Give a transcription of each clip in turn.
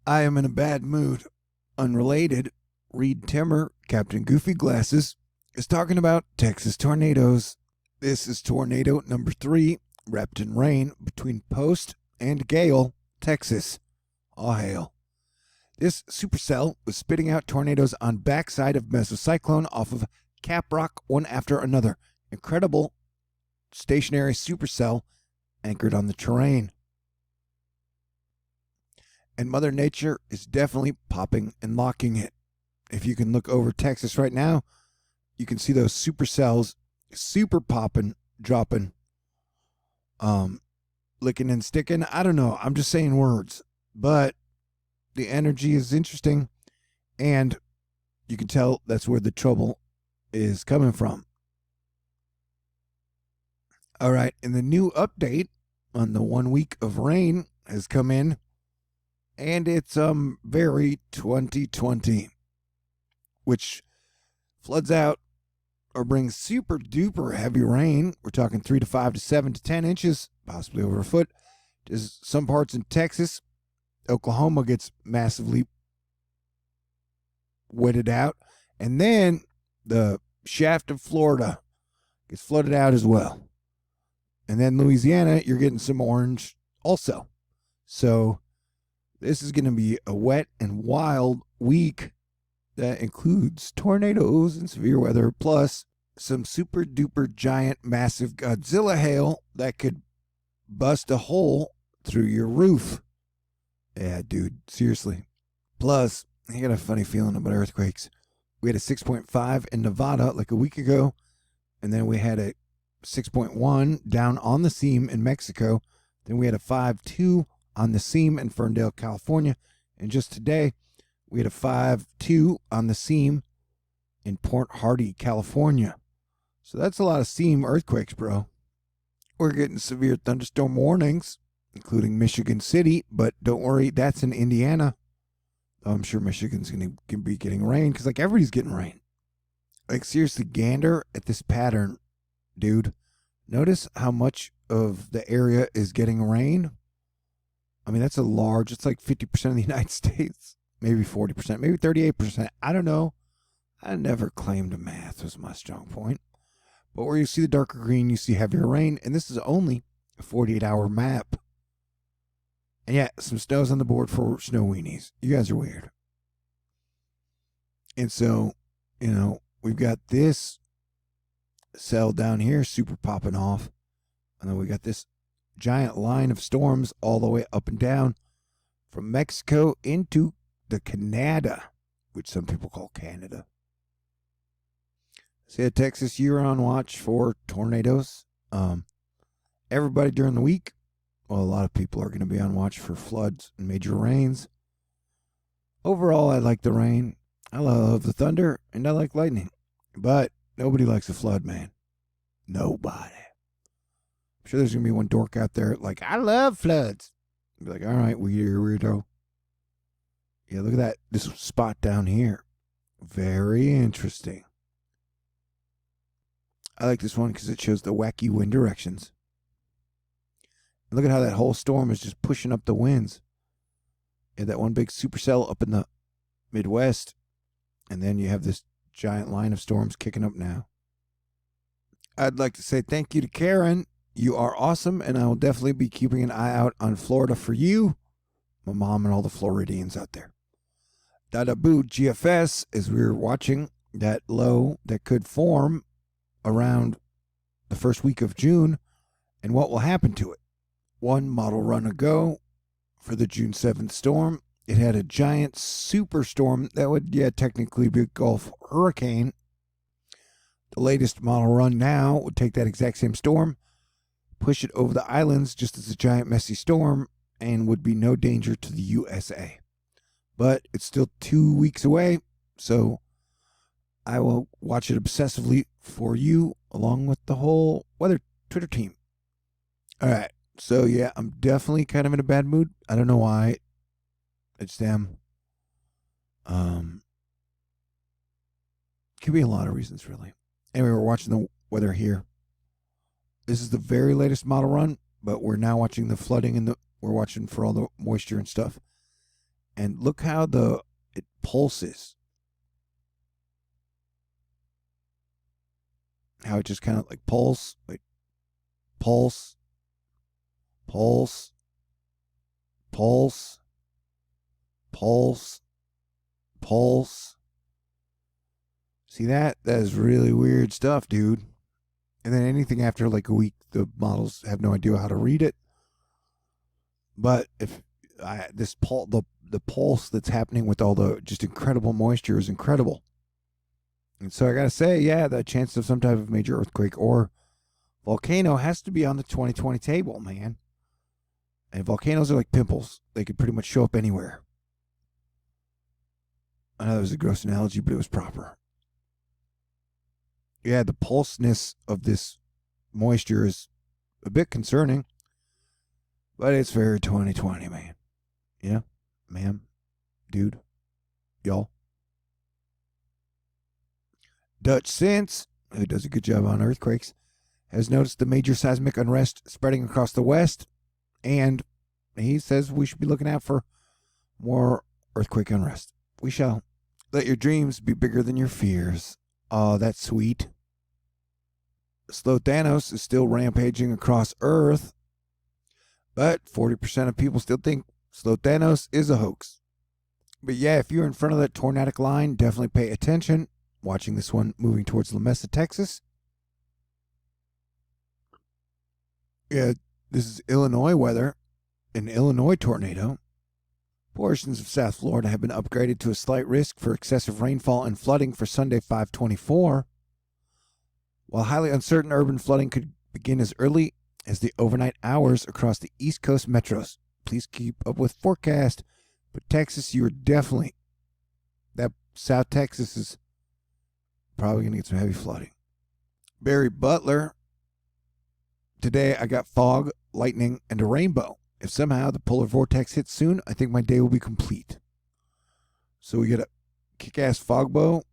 I am in a bad mood. Unrelated, Reed Timmer, Captain Goofy Glasses, is talking about Texas tornadoes. This is tornado number 3, wrapped in rain between Post and Gale, Texas. All hail. This supercell was spitting out tornadoes on backside of mesocyclone off of Caprock, one after another. Incredible stationary supercell anchored on the terrain. And Mother Nature is definitely popping and locking it. If you can look over Texas right now, you can see those supercells super popping, dropping, licking and sticking. I don't know. I'm just saying words. But the energy is interesting, and you can tell that's where the trouble is coming from. All right, and the new update on the 1 week of rain has come in, and it's very 2020, which floods out or brings super duper heavy rain. We're talking 3 to 5 to 7 to 10 inches, possibly over a foot. There's some parts in Texas. Oklahoma gets massively wetted out. And then the shaft of Florida gets flooded out as well. And then Louisiana, you're getting some orange also. So this is going to be a wet and wild week that includes tornadoes and severe weather, plus some super duper giant massive Godzilla hail that could bust a hole through your roof. Yeah, dude, seriously. Plus, I got a funny feeling about earthquakes. We had a 6.5 in Nevada like a week ago, and then we had a 6.1 down on the seam in Mexico. Then we had a 5.2 on the seam in Ferndale, California. And just today, we had a 5.2 on the seam in Port Hardy, California. So that's a lot of seam earthquakes, bro. We're getting severe thunderstorm warnings, including Michigan City, but don't worry, that's in Indiana. I'm sure Michigan's going to be getting rain because, like, everybody's getting rain. Like, seriously, gander at this pattern, dude. Notice how much of the area is getting rain. I mean, that's it's like 50% of the United States. Maybe 40%, maybe 38%. I don't know. I never claimed math was my strong point. But where you see the darker green, you see heavier rain. And this is only a 48-hour map. And yeah, some snow's on the board for snow weenies. You guys are weird. And so, we've got this cell down here super popping off. And then we got this giant line of storms all the way up and down from Mexico into the Canada, which some people call Canada. So yeah, Texas, you're on watch for tornadoes. Everybody during the week, well, a lot of people are going to be on watch for floods and major rains. Overall, I like the rain. I love the thunder, and I like lightning. But nobody likes a flood, man. Nobody. I'm sure there's going to be one dork out there like, I love floods. I'll be like, all right, weirdo. Yeah, look at that. This spot down here. Very interesting. I like this one because it shows the wacky wind directions. Look at how that whole storm is just pushing up the winds. Yeah, that one big supercell up in the Midwest. And then you have this giant line of storms kicking up now. I'd like to say thank you to Karen. You are awesome, and I will definitely be keeping an eye out on Florida for you, my mom, and all the Floridians out there. Dada Boo GFS, as we were watching that low that could form around the first week of June, and what will happen to it. One model run ago for the June 7th storm, it had a giant superstorm that would, technically be a Gulf hurricane. The latest model run now would take that exact same storm, push it over the islands just as a giant messy storm, and would be no danger to the USA. But it's still 2 weeks away, so I will watch it obsessively for you, along with the whole weather Twitter team. All right, so yeah, I'm definitely kind of in a bad mood. I don't know why. I just am. Could be a lot of reasons, really. Anyway, we're watching the weather here. This is the very latest model run, but we're now watching the flooding and we're watching for all the moisture and stuff. And look how it pulses. How it just kind of like pulse, like pulse, pulse, pulse, pulse, pulse. See that? That is really weird stuff, dude. And then anything after like a week, the models have no idea how to read it. But if the pulse that's happening with all the just incredible moisture is incredible. And so I gotta say, yeah, the chance of some type of major earthquake or volcano has to be on the 2020 table, man. And volcanoes are like pimples. They could pretty much show up anywhere. I know that was a gross analogy, but it was proper. Yeah, the pulseness of this moisture is a bit concerning. But it's very 2020, man. Yeah, ma'am, dude, y'all. Dutch Sense, who does a good job on earthquakes, has noticed the major seismic unrest spreading across the West, and he says we should be looking out for more earthquake unrest. We shall. Let your dreams be bigger than your fears. Oh, that's sweet. Slow Thanos is still rampaging across Earth, but 40% of people still think Slow Thanos is a hoax. But yeah, if you're in front of that tornadic line, definitely pay attention. Watching this one moving towards La Mesa, Texas. Yeah, this is Illinois weather. An Illinois tornado. Portions of South Florida have been upgraded to a slight risk for excessive rainfall and flooding for Sunday 5/24. While highly uncertain, urban flooding could begin as early as the overnight hours across the East Coast metros. Please keep up with forecast. But Texas, you are definitely, that South Texas is probably going to get some heavy flooding. Barry Butler, today I got fog, lightning, and a rainbow. If somehow the polar vortex hits soon, I think my day will be complete. So we get a kick-ass fog bow.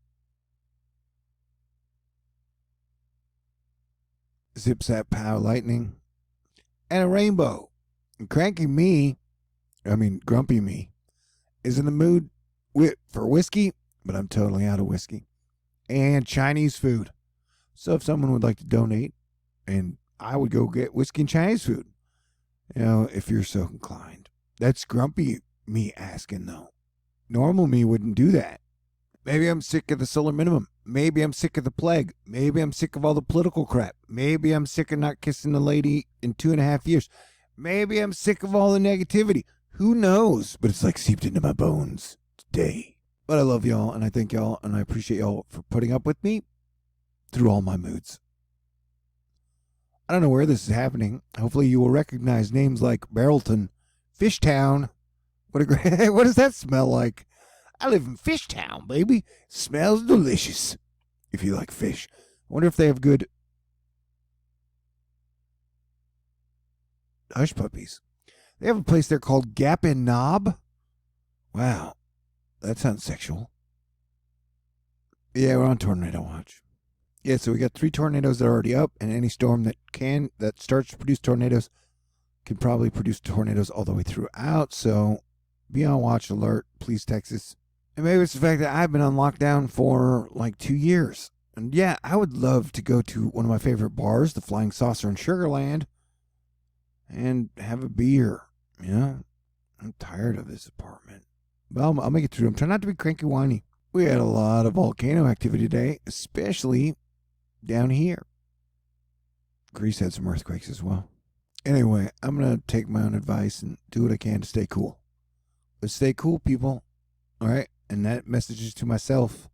Zip zap pow lightning. And a rainbow. And grumpy me, is in the mood for whiskey, but I'm totally out of whiskey. And Chinese food. So if someone would like to donate, and I would go get whiskey and Chinese food, if you're so inclined. That's grumpy me asking, though. Normal me wouldn't do that. Maybe I'm sick of the solar minimum. Maybe I'm sick of the plague. Maybe I'm sick of all the political crap. Maybe I'm sick of not kissing a lady in 2.5 years. Maybe I'm sick of all the negativity. Who knows? But it's like seeped into my bones today. But I love y'all, and I thank y'all, and I appreciate y'all for putting up with me through all my moods. I don't know where this is happening. Hopefully you will recognize names like Barrelton, Fishtown. What does that smell like? I live in Fishtown, baby. Smells delicious. If you like fish. I wonder if they have good hush puppies. They have a place there called Gap and Knob. Wow. That sounds sexual. Yeah, we're on tornado watch. Yeah, so we got 3 tornadoes that are already up, and any storm that starts to produce tornadoes can probably produce tornadoes all the way throughout. So be on watch alert, please, Texas. And maybe it's the fact that I've been on lockdown for like 2 years. And yeah, I would love to go to one of my favorite bars, the Flying Saucer in Sugarland, and have a beer. I'm tired of this apartment. But I'll make it through. I'm trying not to be cranky whiny. We had a lot of volcano activity today, especially down here. Greece had some earthquakes as well. Anyway, I'm going to take my own advice and do what I can to stay cool. Let's stay cool, people. All right? And that message is to myself.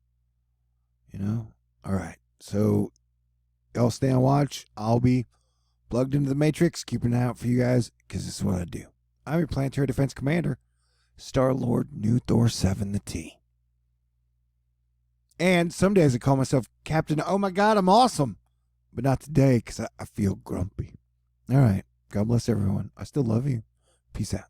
All right. So, y'all stay on watch. I'll be plugged into the Matrix, keeping an eye out for you guys, because this is what I do. I'm your Planetary Defense Commander, Star-Lord New Thor 7 the T. And some days I call myself Captain, oh my God, I'm awesome. But not today, because I feel grumpy. All right. God bless everyone. I still love you. Peace out.